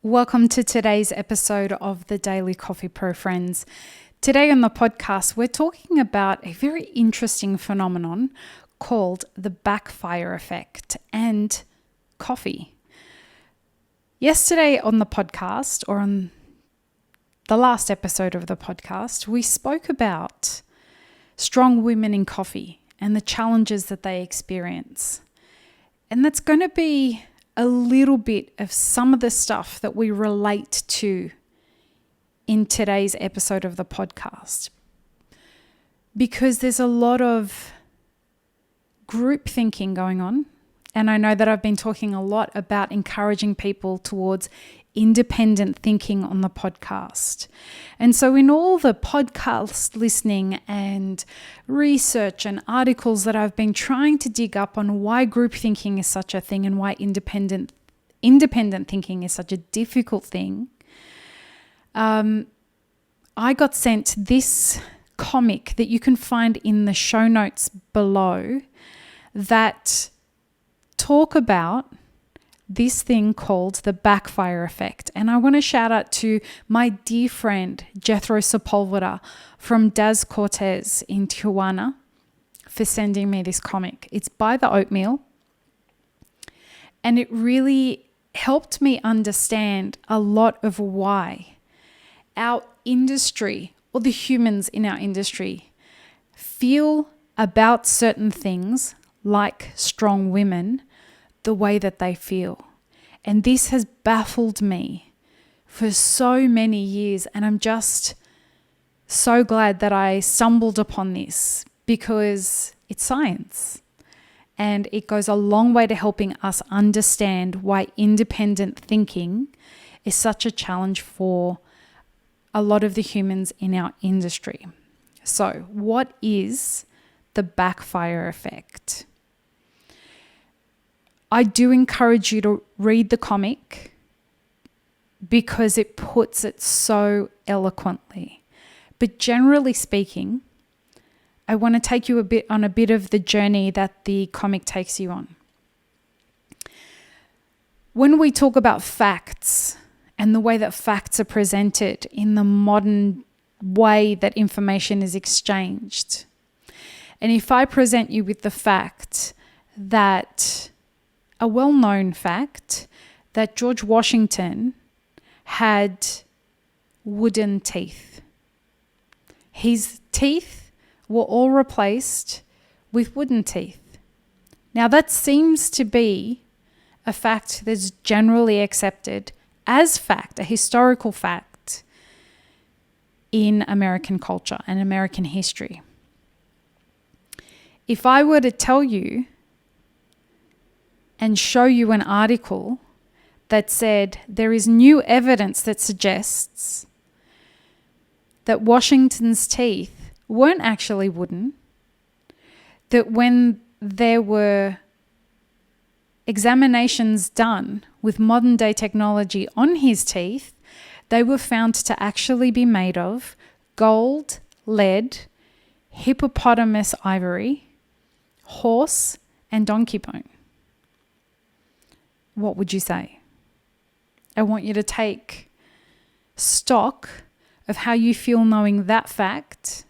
Welcome to today's episode of the Daily Coffee Pro Friends. Today on the podcast, we're talking about a very interesting phenomenon called the Backfire Effect and coffee. Yesterday on the podcast, or on the last episode of the podcast, we spoke about strong women in coffee and the challenges that they experience. And that's going to be a little bit of some of the stuff that we relate to in today's episode of the podcast. Because there's a lot of group thinking going on. And I know that I've been talking a lot about encouraging people towards independent thinking on the podcast. And so in all the podcast listening and research and articles that I've been trying to dig up on why group thinking is such a thing and why independent thinking is such a difficult thing, I got sent this comic that you can find in the show notes below that talk about this thing called the Backfire Effect. And I want to shout out to my dear friend Jethro Sepulveda from Das Cortez in Tijuana for sending me this comic. It's by The Oatmeal, and it really helped me understand a lot of why our industry, or the humans in our industry, feel about certain things like strong women the way that they feel. And this has baffled me for so many years, and I'm just so glad that I stumbled upon this because it's science and it goes a long way to helping us understand why independent thinking is such a challenge for a lot of the humans in our industry. So, what is the backfire effect? I do encourage you to read the comic because it puts it so eloquently. But generally speaking, I want to take you on a bit of the journey that the comic takes you on. When we talk about facts and the way that facts are presented in the modern way that information is exchanged, and if I present you with the fact that a well-known fact that George Washington had wooden teeth. His teeth were all replaced with wooden teeth. Now that seems to be a fact that's generally accepted as fact, a historical fact in American culture and American history. If I were to tell you and show you an article that said there is new evidence that suggests that Washington's teeth weren't actually wooden, that when there were examinations done with modern day technology on his teeth, they were found to actually be made of gold, lead, hippopotamus ivory, horse, and donkey bone. What would you say? I want you to take stock of how you feel knowing that fact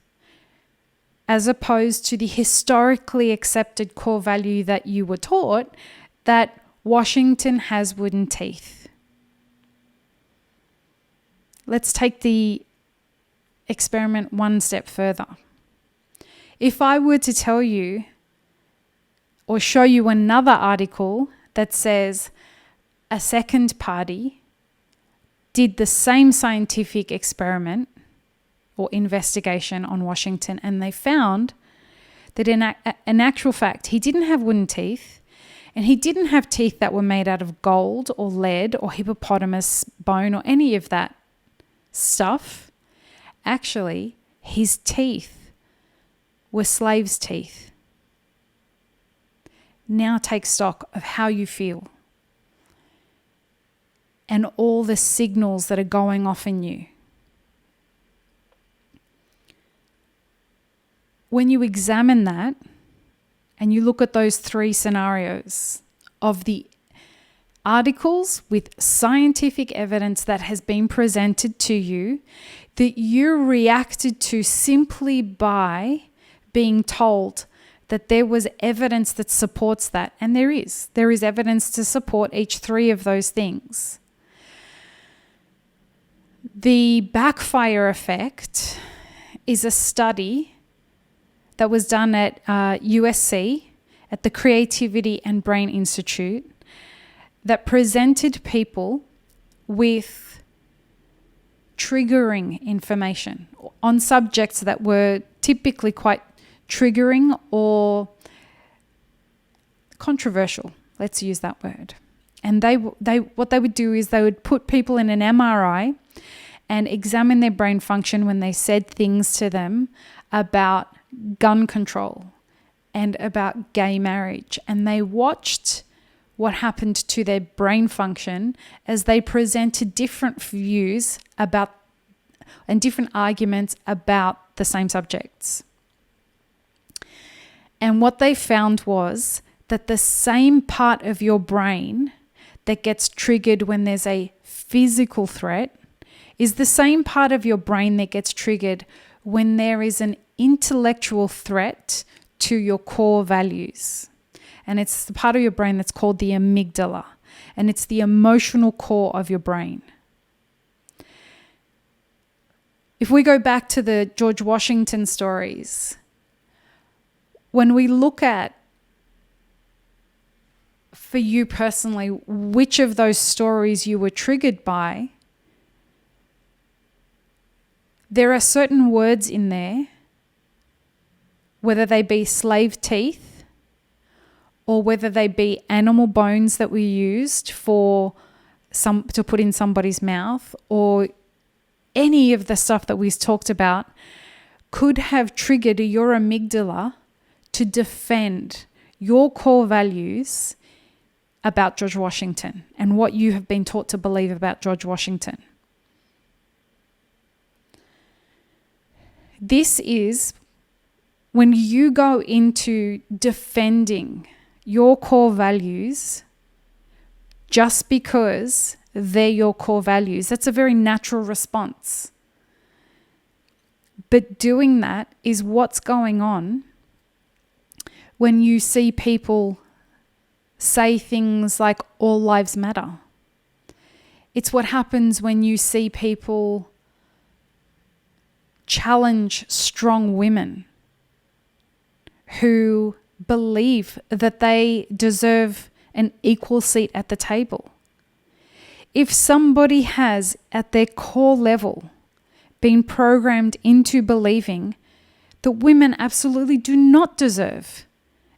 as opposed to the historically accepted core value that you were taught that Washington has wooden teeth. Let's take the experiment one step further. If I were to tell you or show you another article that says a second party did the same scientific experiment or investigation on Washington, and they found that in actual fact, he didn't have wooden teeth, and he didn't have teeth that were made out of gold or lead or hippopotamus bone or any of that stuff. Actually, his teeth were slaves' teeth. Now take stock of how you feel and all the signals that are going off in you. When you examine that and you look at those three scenarios of the articles with scientific evidence that has been presented to you that you reacted to simply by being told that there was evidence that supports that. And there is. There is evidence to support each three of those things. The Backfire Effect is a study that was done at USC, at the Creativity and Brain Institute, that presented people with triggering information on subjects that were typically quite triggering or controversial. Let's use that word. And they what they would do is they would put people in an MRI and examine their brain function when they said things to them about gun control and about gay marriage. And they watched what happened to their brain function as they presented different views about and different arguments about the same subjects. And what they found was that the same part of your brain that gets triggered when there's a physical threat is the same part of your brain that gets triggered when there is an intellectual threat to your core values. And it's the part of your brain that's called the amygdala. And it's the emotional core of your brain. If we go back to the George Washington stories, when we look at, for you personally, which of those stories you were triggered by, there are certain words in there, whether they be slave teeth or whether they be animal bones that we used to put in somebody's mouth, or any of the stuff that we talked about could have triggered your amygdala to defend your core values about George Washington and what you have been taught to believe about George Washington. This is when you go into defending your core values just because they're your core values. That's a very natural response. But doing that is what's going on when you see people say things like all lives matter. It's what happens when you see people challenge strong women who believe that they deserve an equal seat at the table. If somebody has, at their core level, been programmed into believing that women absolutely do not deserve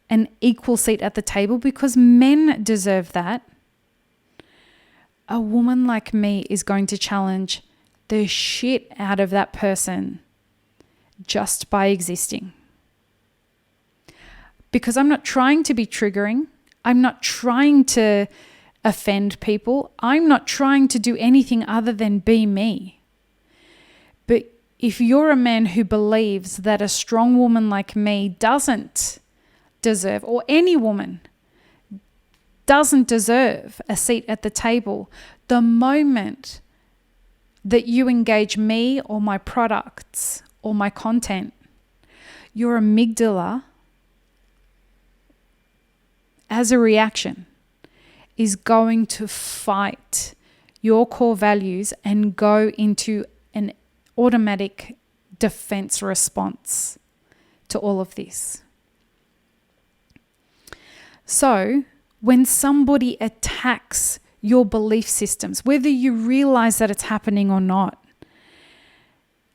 an equal seat at the table because men deserve that, a woman like me is going to challenge the shit out of that person just by existing. Because I'm not trying to be triggering. I'm not trying to offend people. I'm not trying to do anything other than be me. But if you're a man who believes that a strong woman like me doesn't deserve, or any woman doesn't deserve a seat at the table, the moment that you engage me or my products or my content, your amygdala, as a reaction, is going to fight your core values and go into an automatic defense response to all of this. So, when somebody attacks your belief systems, whether you realize that it's happening or not,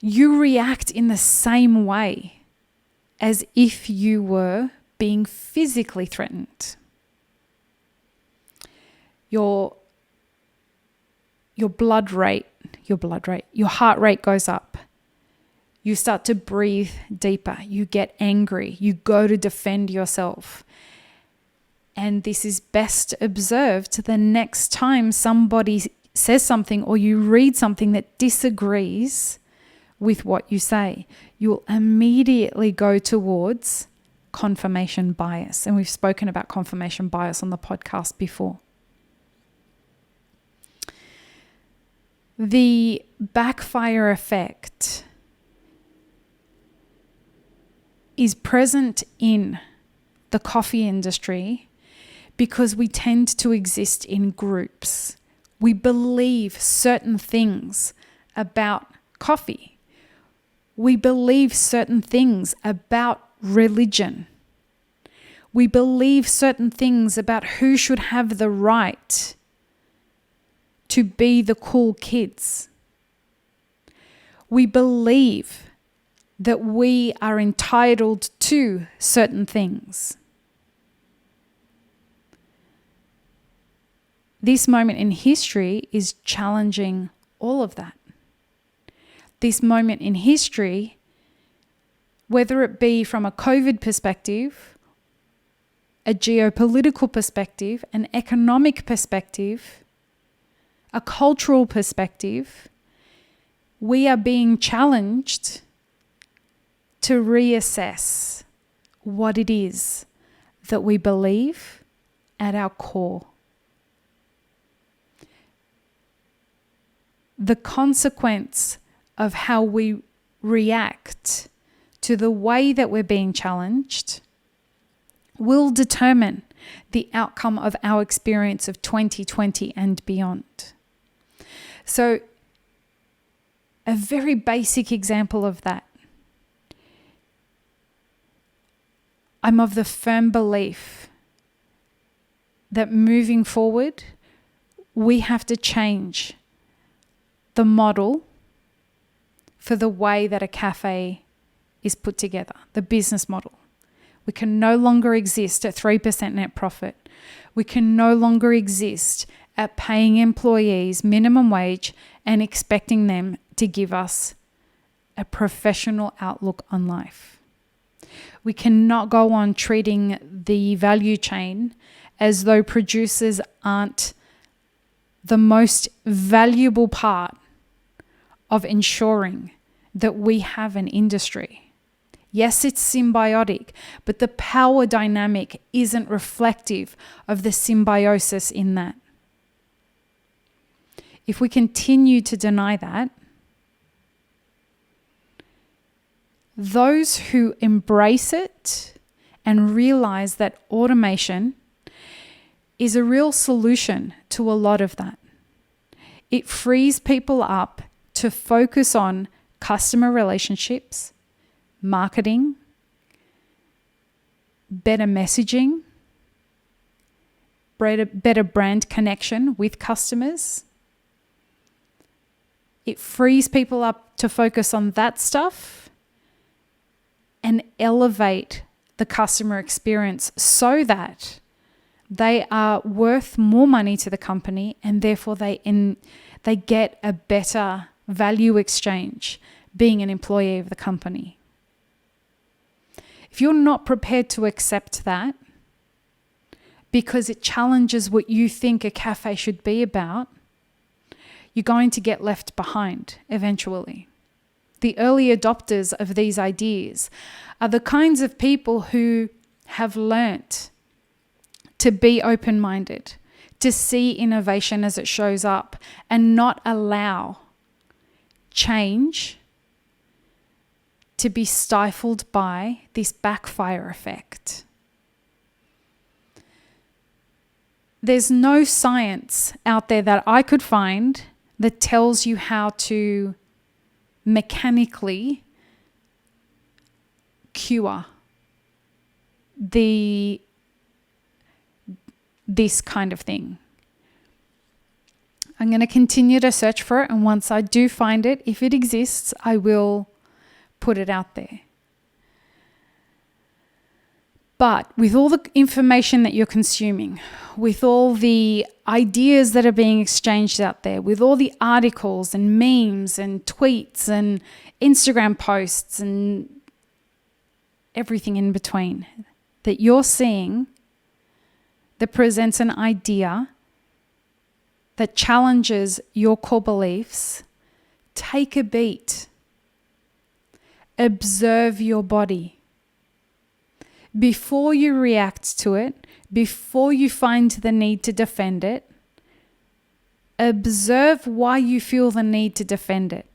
you react in the same way as if you were being physically threatened. Your heart rate goes up. You start to breathe deeper. You get angry. You go to defend yourself. And this is best observed the next time somebody says something or you read something that disagrees with what you say. You'll immediately go towards confirmation bias. And we've spoken about confirmation bias on the podcast before. The backfire effect is present in the coffee industry because we tend to exist in groups. We believe certain things about coffee. We believe certain things about religion. We believe certain things about who should have the right to be the cool kids. We believe that we are entitled to certain things. This moment in history is challenging all of that. This moment in history, whether it be from a COVID perspective, a geopolitical perspective, an economic perspective, a cultural perspective, we are being challenged to reassess what it is that we believe at our core. The consequence of how we react to the way that we're being challenged will determine the outcome of our experience of 2020 and beyond. So, a very basic example of that. I'm of the firm belief that moving forward, we have to change the model for the way that a cafe is put together, the business model. We can no longer exist at 3% net profit. We can no longer exist at paying employees minimum wage and expecting them to give us a professional outlook on life. We cannot go on treating the value chain as though producers aren't the most valuable part of ensuring that we have an industry. Yes, it's symbiotic, but the power dynamic isn't reflective of the symbiosis in that. If we continue to deny that, those who embrace it and realize that automation is a real solution to a lot of that. It frees people up to focus on customer relationships, marketing, better messaging, better brand connection with customers. It frees people up to focus on that stuff and elevate the customer experience so that they are worth more money to the company and therefore they get a better value exchange being an employee of the company. If you're not prepared to accept that because it challenges what you think a cafe should be about, you're going to get left behind eventually. The early adopters of these ideas are the kinds of people who have learnt to be open-minded, to see innovation as it shows up and not allow change to be stifled by this backfire effect. There's no science out there that I could find that tells you how to mechanically cure this kind of thing. I'm going to continue to search for it, and once I do find it, if it exists, I will put it out there. But with all the information that you're consuming, with all the ideas that are being exchanged out there, with all the articles and memes and tweets and Instagram posts and everything in between that you're seeing that presents an idea that challenges your core beliefs, take a beat. Observe your body. Before you react to it, before you find the need to defend it, Observe why you feel the need to defend it.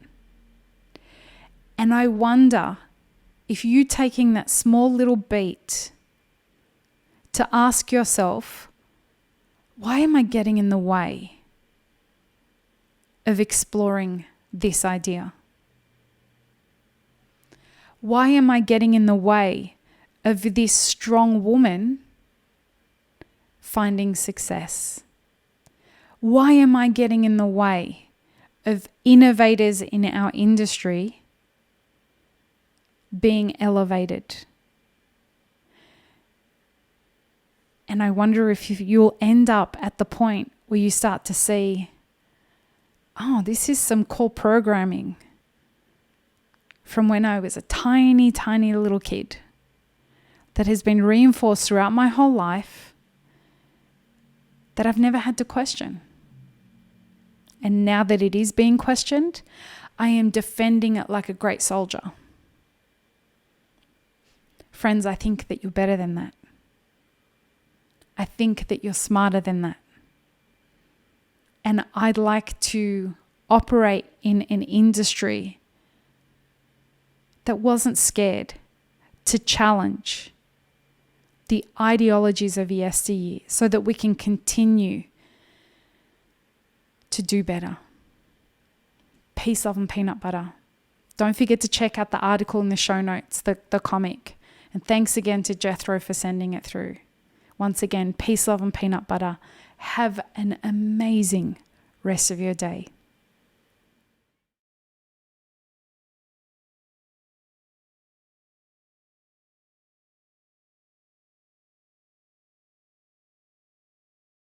And I wonder if you taking that small little beat to ask yourself, why am I getting in the way of exploring this idea? Why am I getting in the way of this strong woman finding success? Why am I getting in the way of innovators in our industry being elevated? And I wonder if you'll end up at the point where you start to see, oh, this is some core programming from when I was a tiny, tiny little kid that has been reinforced throughout my whole life that I've never had to question. And now that it is being questioned, I am defending it like a great soldier. Friends, I think that you're better than that. I think that you're smarter than that. And I'd like to operate in an industry that wasn't scared to challenge the ideologies of yesteryear so that we can continue to do better. Peace, love, and peanut butter. Don't forget to check out the article in the show notes, the comic. And thanks again to Jethro for sending it through. Once again, peace, love, and peanut butter. Have an amazing rest of your day.